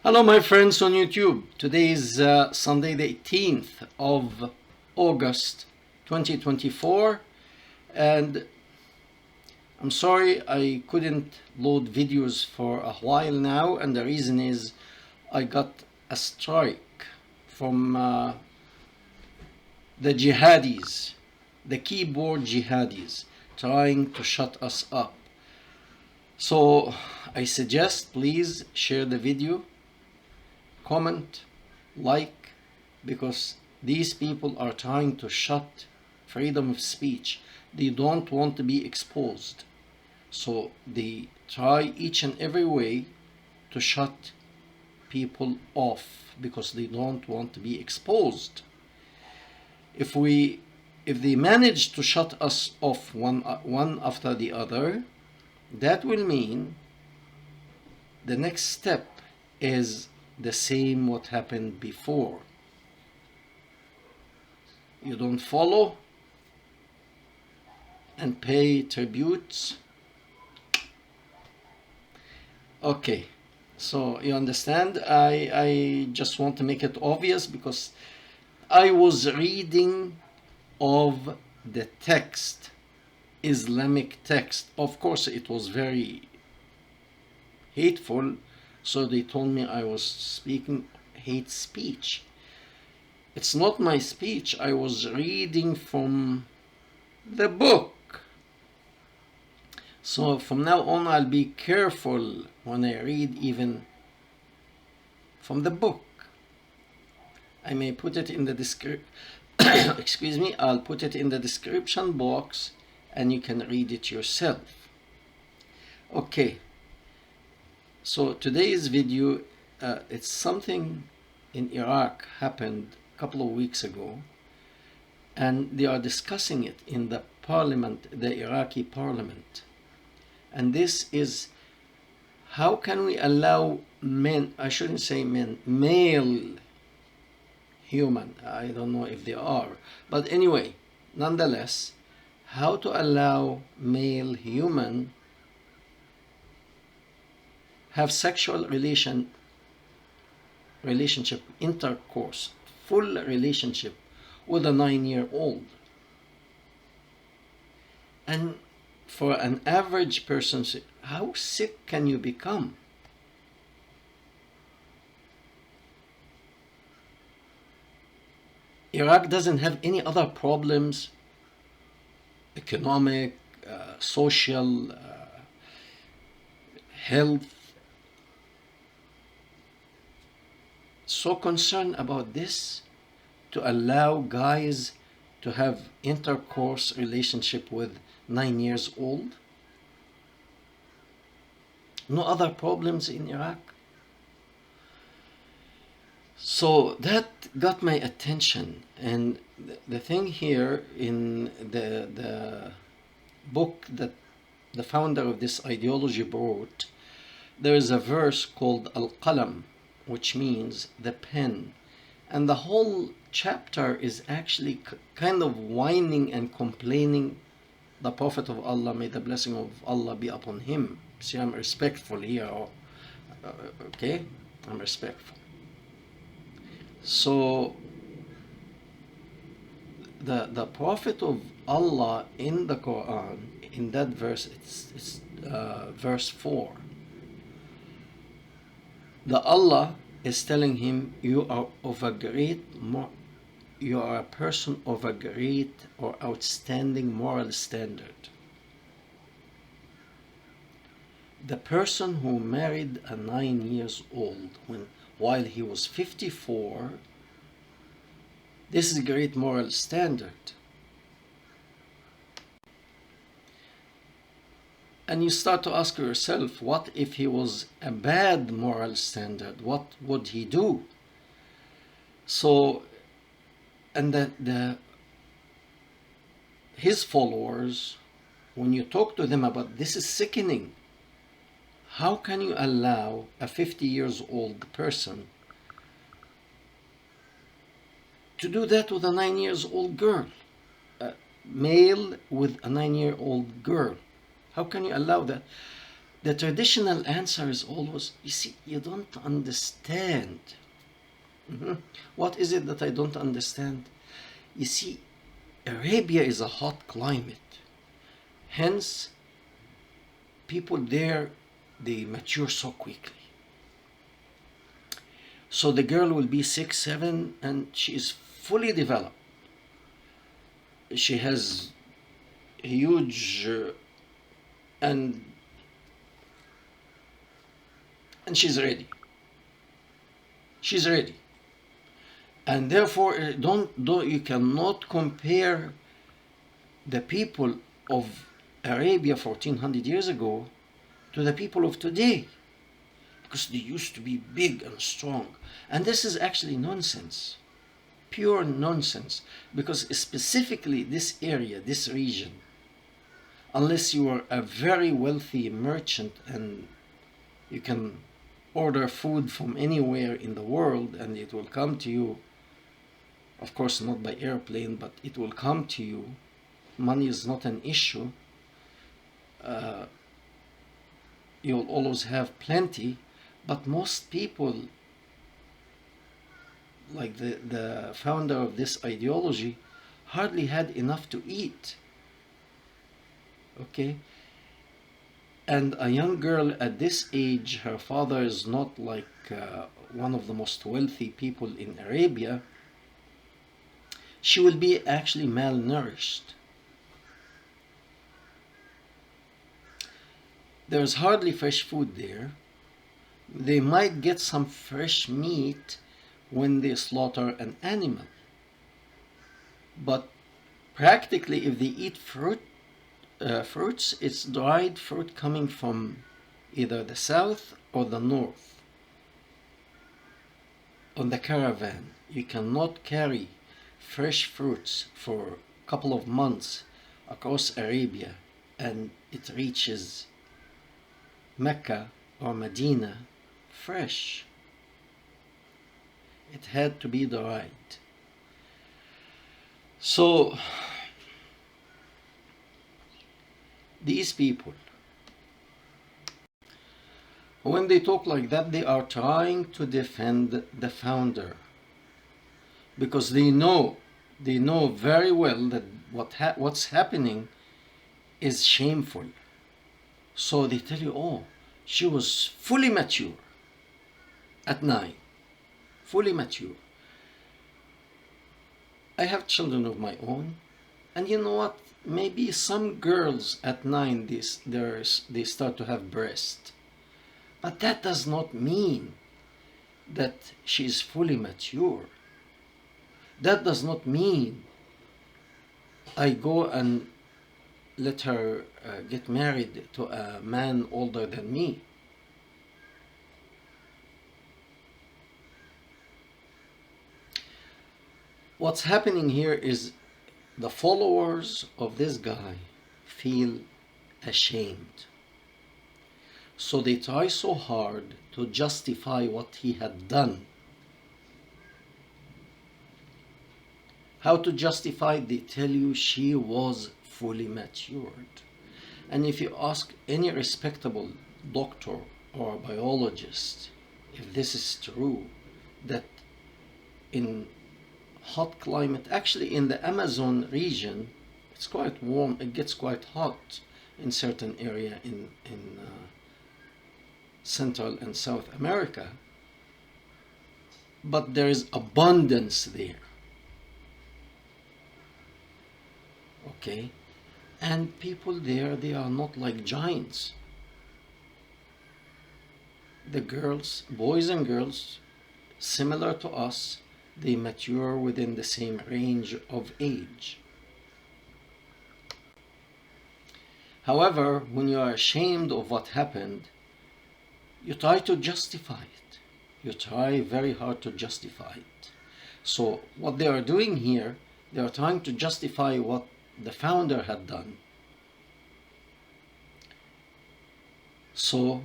Hello my friends on YouTube. Today is Sunday the 18th of August 2024 and I'm sorry I couldn't load videos for a while now, and the reason is I got a strike from the jihadis, the keyboard jihadis, trying to shut us up. So I suggest please share the video, comment, like, because these people are trying to shut freedom of speech. They don't want to be exposed, so they try each and every way to shut people off because they don't want to be exposed. If they manage to shut us off one after the other, that will mean the next step is the same what happened before. You don't follow and pay tributes. Okay, so you understand, I just want to make it obvious because I was reading of the text, Islamic text. Of course it was very hateful, so they told me I was speaking hate speech. It's not my speech. I was reading from the book. So from now on I'll be careful when I read even from the book. I may put it in the description. Excuse me, I'll put it in the description box and you can read it yourself. Okay. So today's video, it's something in Iraq happened a couple of weeks ago, and they are discussing it in the parliament, the Iraqi Parliament. And this is, how can we allow men, I shouldn't say men, male human, I don't know if they are, but anyway, nonetheless, how to allow male human have sexual relationship, intercourse, full relationship with a 9-year-old. And for an average person, how sick can you become? Iraq doesn't have any other problems, economic, social, health. So concerned about this, to allow guys to have intercourse relationship with 9 years old? No other problems in Iraq? So that got my attention, and the thing here in the book that the founder of this ideology wrote, there is a verse called Al-Qalam, which means the pen, and the whole chapter is actually kind of whining and complaining the Prophet of Allah, may the blessing of Allah be upon him. See, I'm respectful here, okay, I'm respectful. So the Prophet of Allah in the Quran, in that verse, it's verse 4, the Allah is telling him, you are a person of a great or outstanding moral standard. The person who married a 9 years old while he was 54, this is a great moral standard. And you start to ask yourself, what if he was a bad moral standard? What would he do? So, and his followers, when you talk to them about this, is sickening. How can you allow a 50 years old person to do that with a 9 years old girl? A male with a 9-year-old girl. How can you allow that? The traditional answer is always, you see, you don't understand. What is it that I don't understand? You see, Arabia is a hot climate. Hence, people there, they mature so quickly. So the girl will be 6, 7, and she is fully developed. She has huge and she's ready. She's ready, and therefore don't you cannot compare the people of Arabia 1400 years ago to the people of today, because they used to be big and strong, and this is actually nonsense, pure nonsense, because specifically this area, this region, unless you are a very wealthy merchant and you can order food from anywhere in the world and it will come to you, of course not by airplane, but it will come to you. Money is not an issue. You'll always have plenty, but most people, like the founder of this ideology, hardly had enough to eat. Okay? And a young girl at this age, her father is not like one of the most wealthy people in Arabia, she will be actually malnourished. There's hardly fresh food there. They might get some fresh meat when they slaughter an animal. But practically, if they eat fruits, it's dried fruit coming from either the south or the north. On the caravan, you cannot carry fresh fruits for a couple of months across Arabia and it reaches Mecca or Medina fresh. It had to be dried. So these people, when they talk like that, they are trying to defend the founder, because they know very well that what's happening is shameful. So they tell you, oh, she was fully mature at 9, fully mature. I have children of my own, and you know what? Maybe some girls at 9, they start to have breast. But that does not mean that she is fully mature. That does not mean I go and let her get married to a man older than me. What's happening here is the followers of this guy feel ashamed. So they try so hard to justify what he had done. How to justify? They tell you she was fully matured. And if you ask any respectable doctor or biologist if this is true, that in hot climate, actually in the Amazon region, it's quite warm, it gets quite hot in certain area in Central and South America, but there is abundance there. Okay, and people there, they are not like giants. The girls, boys and girls, similar to us, they mature within the same range of age. However, when you are ashamed of what happened, you try to justify it. You try very hard to justify it. So what they are doing here, they are trying to justify what the founder had done. So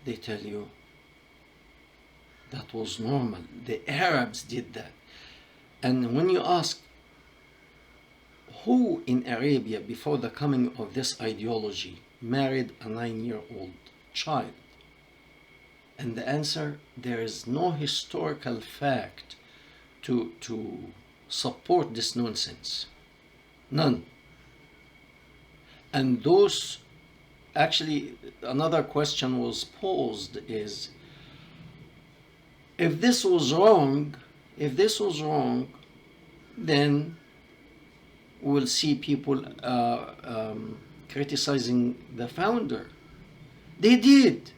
they tell you that was normal. The Arabs did that. And when you ask who in Arabia before the coming of this ideology married a 9-year-old, child? And the answer, there is no historical fact to support this nonsense. None. And those, actually, another question was posed is, if this was wrong, then we'll see people criticizing the founder. They did.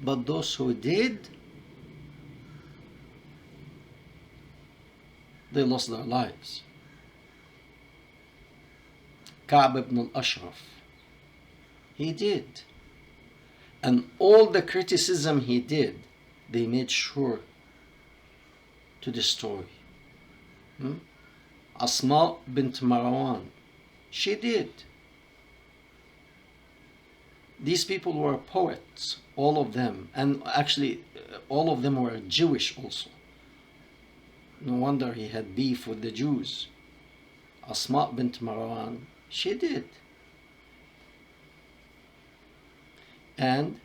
But those who did, they lost their lives. Ka'b ibn al-Ashraf, he did. And all the criticism he did, they made sure to destroy. Asma bint Marwan, she did. These people were poets, all of them, and actually all of them were Jewish also. No wonder he had beef with the Jews. Asma bint Marwan, she did. And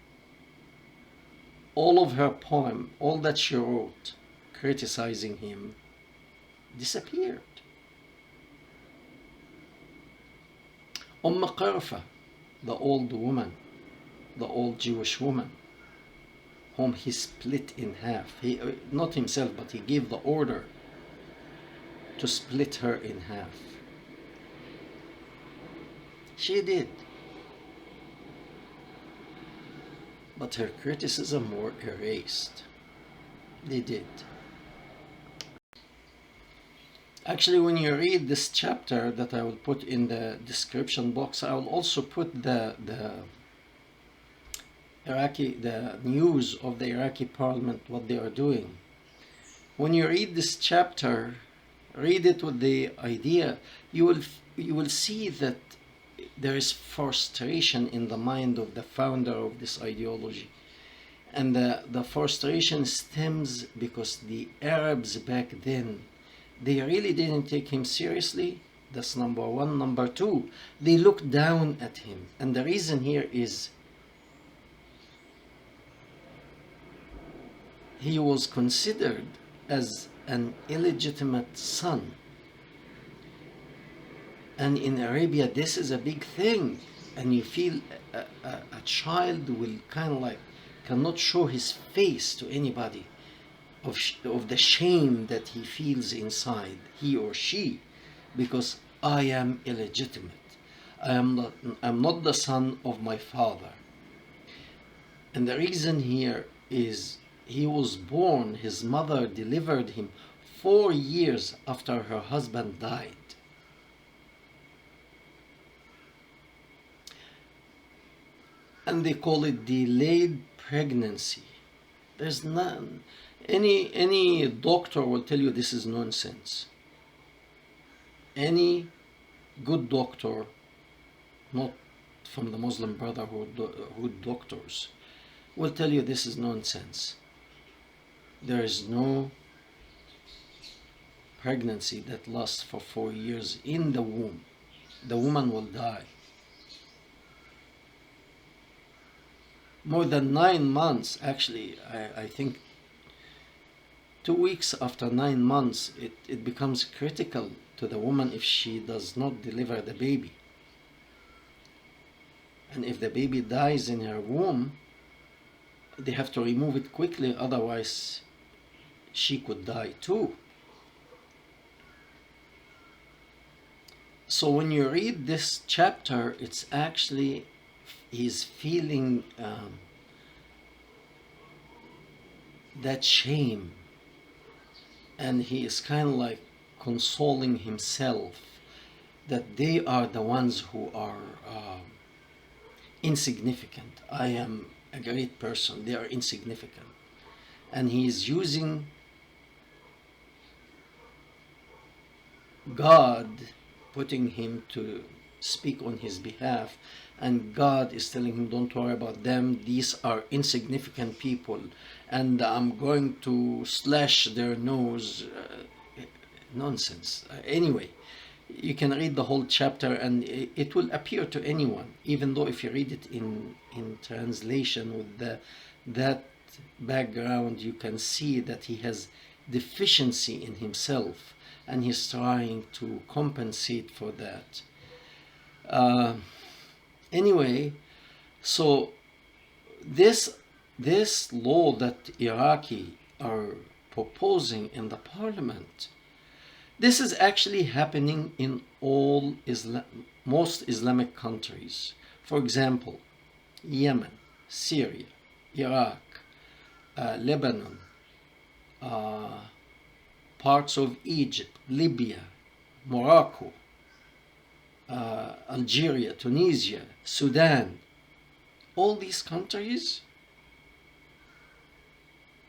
all of her poem, all that she wrote criticizing him, disappeared. Qurfa, the old woman, the old Jewish woman, whom he split in half. He, not himself, but he gave the order to split her in half. She did. But her criticism were erased. They did. Actually, when you read this chapter that I will put in the description box, I will also put the news of the Iraqi Parliament, what they are doing. When you read this chapter, read it with the idea, you will see that there is frustration in the mind of the founder of this ideology. And the frustration stems because the Arabs back then, they really didn't take him seriously. That's number one. Number two, they looked down at him. And the reason here is he was considered as an illegitimate son. And in Arabia, this is a big thing. And you feel a child will kind of like cannot show his face to anybody of the shame that he feels inside, he or she, because I am illegitimate. I'm not the son of my father. And the reason here is he was born, his mother delivered him 4 years after her husband died. And they call it delayed pregnancy. There's none. Any doctor will tell you this is nonsense. Any good doctor, not from the Muslim Brotherhood doctors, will tell you this is nonsense. There is no pregnancy that lasts for 4 years in the womb. The woman will die. More than 9 months, actually, I think 2 weeks after 9 months, it becomes critical to the woman if she does not deliver the baby. And if the baby dies in her womb, they have to remove it quickly, otherwise she could die too. So when you read this chapter, it's actually he's feeling that shame, and he is kind of like consoling himself that they are the ones who are insignificant. I am a great person, they are insignificant. And he is using God, putting him to speak on his behalf, and God is telling him, don't worry about them, these are insignificant people, and I'm going to slash their nose. Nonsense. Anyway, You can read the whole chapter and it will appear to anyone, even though if you read it in translation with that background, you can see that he has deficiency in himself and he's trying to compensate for that. Anyway, so this law that Iraqi are proposing in the parliament, this is actually happening in all most Islamic countries. For example, Yemen, Syria, Iraq, Lebanon, parts of Egypt, Libya, Morocco, Algeria, Tunisia, Sudan. All these countries,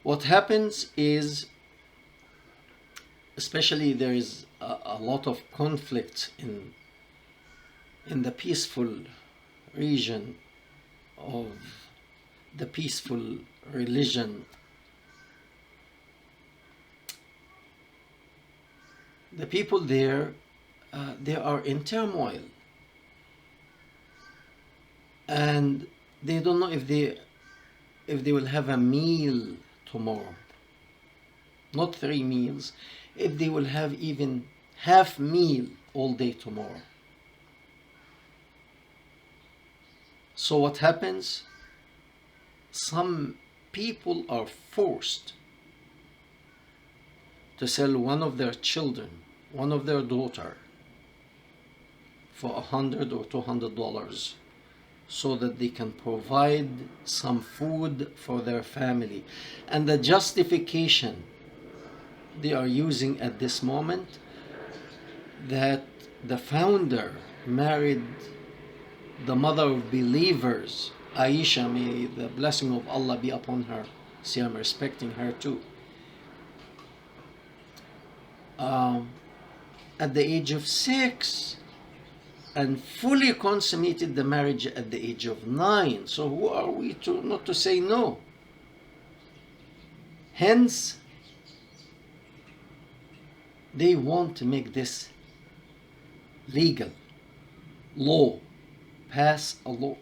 what happens is, especially there is a lot of conflict in the peaceful region of the peaceful religion. The people there, they are in turmoil, and they don't know if they will have a meal tomorrow. Not 3 meals, if they will have even half meal all day tomorrow. So what happens? Some people are forced to sell one of their children, one of their daughter, for $100 or $200 so that they can provide some food for their family. And the justification they are using at this moment, that the founder married the mother of believers, Aisha, may the blessing of Allah be upon her. See, I'm respecting her too. At the age of 6, and fully consummated the marriage at the age of 9. So who are we to not to say no? Hence, they want to make this legal law, pass a law.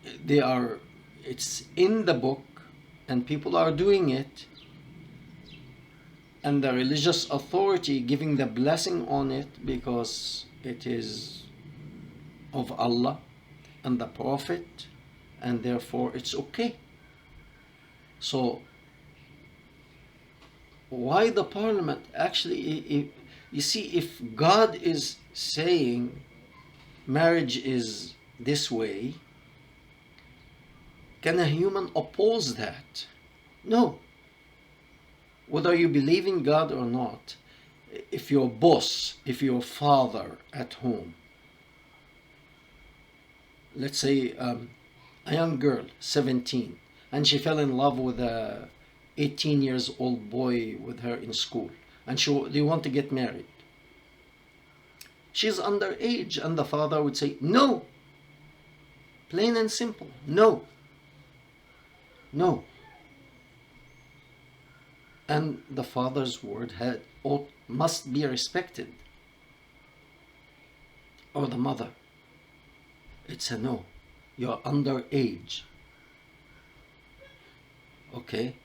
It's in the book and people are doing it, and the religious authority giving the blessing on it because it is of Allah and the Prophet, and therefore it's okay. So why the parliament? Actually, you see, if God is saying marriage is this way, can a human oppose that? No. Whether you believe in God or not, if your boss, if your father at home, let's say a young girl, 17, and she fell in love with a 18 years old boy with her in school, and they want to get married. She's underage, and the father would say, no. Plain and simple, no. No. And the father's word must be respected. Or the mother. It's a no. You're underage. Okay?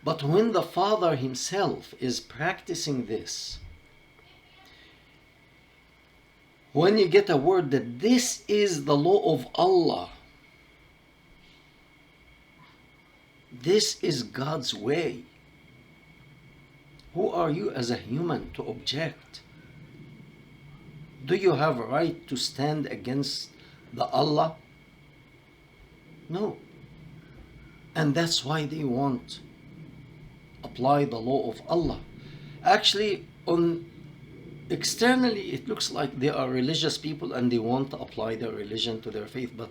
But when the father himself is practicing this, when you get a word that this is the law of Allah, this is God's way, who are you as a human to object? Do you have a right to stand against the Allah? No. And that's why they want apply the law of Allah. Actually, externally it looks like they are religious people and they want to apply their religion to their faith, but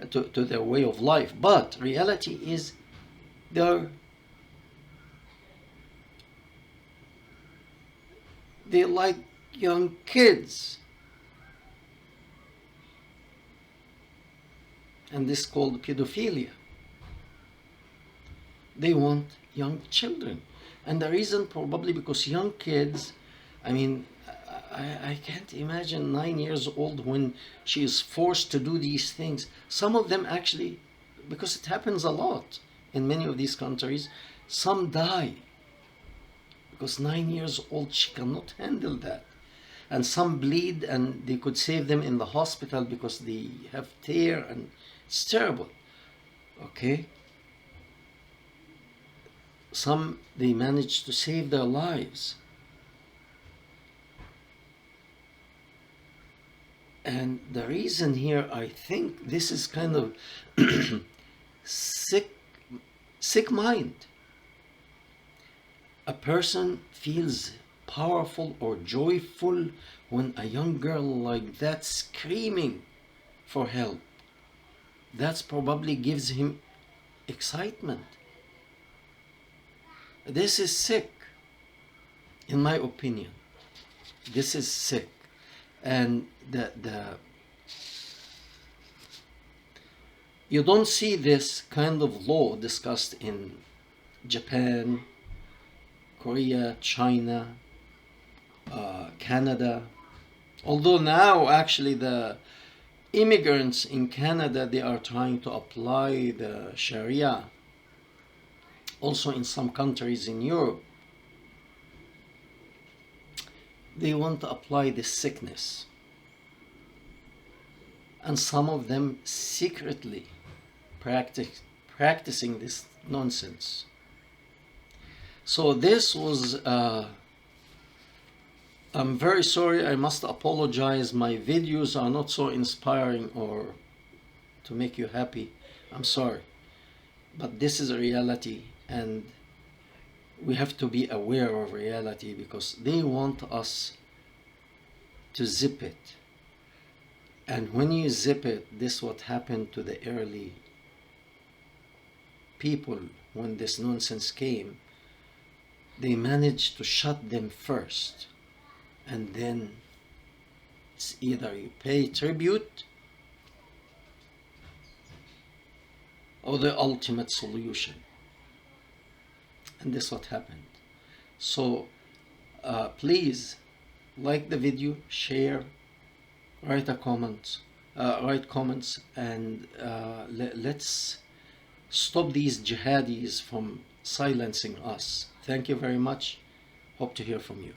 to their way of life. But reality is they like young kids. And this is called pedophilia. They want young children. And the reason probably because young kids, I mean, I can't imagine 9 years old when she is forced to do these things. Some of them actually, because it happens a lot in many of these countries, some die because 9 years old, she cannot handle that. And some bleed and they could save them in the hospital because they have tear, and it's terrible. Okay? Some, they manage to save their lives. And the reason here, I think this is kind of sick mind. A person feels powerful or joyful when a young girl like that screaming for help. That probably gives him excitement. This is sick, in my opinion. This is sick. And you don't see this kind of law discussed in Japan, Korea, China, Canada. Although now actually the immigrants in Canada, they are trying to apply the Sharia. Also in some countries in Europe, they want to apply this sickness. And some of them secretly practicing this nonsense. So this was, I'm very sorry, I must apologize. My videos are not so inspiring or to make you happy. I'm sorry. But this is a reality, and we have to be aware of reality because they want us to zip it. And when you zip it, this is what happened to the early people when this nonsense came. They managed to shut them first, and then it's either you pay tribute or the ultimate solution. And this is what happened. So please like the video, share, write comments, and let's stop these jihadis from silencing us. Thank you very much. Hope to hear from you.